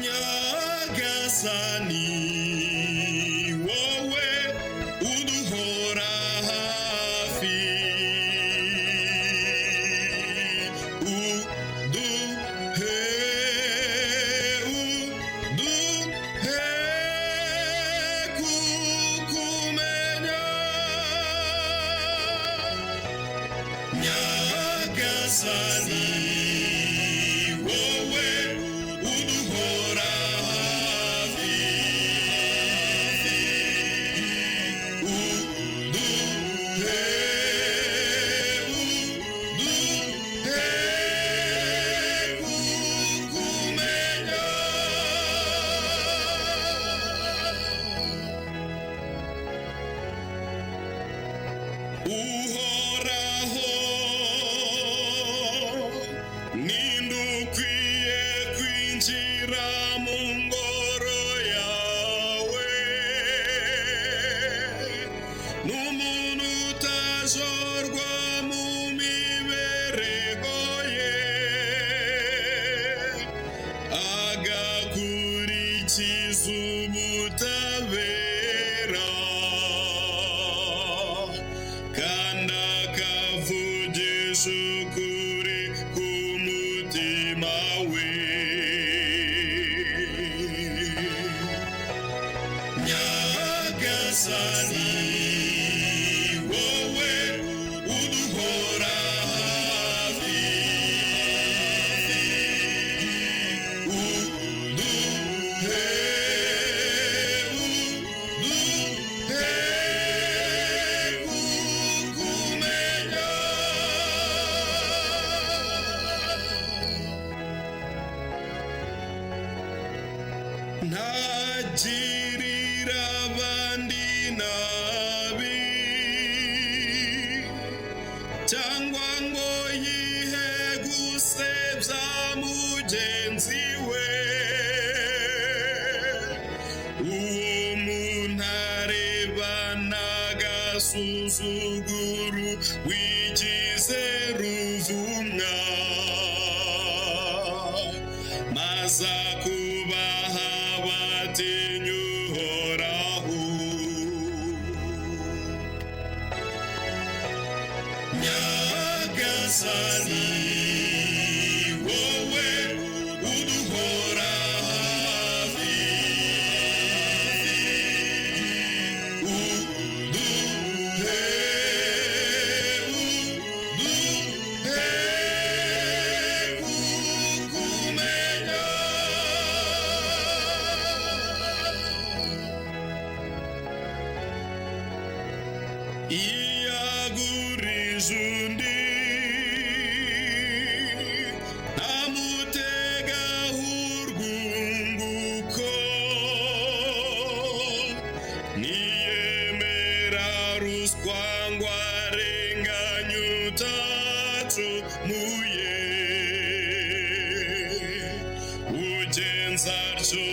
nyagasani wowe uduhora hafi uduhe kukumenya nyagasani wowe uduhora hafi uduhe kukumenya uhoraho ninde ukwiye kwinjira mu ngoro yawe n'umuntu utajorwa mu mibereho ye agakurikiza ubutabera kandi akavugisha ukuri k'umutima we nyagasani wowe uduhora hafi uduhe kukumenya ntagirira abandi nabi cyangwa ngo yihe gusebya mugenzi we uwo muntu arebana agasuzuguro wigize ruvumwa maze akubaha batinya uhoraho nyagasani wowe uduhora hafi uduhe kukumenya iyagurije undi ntamutegaho urwunguko niyemera ruswa ngo arenganye utacumuye ugenza atyo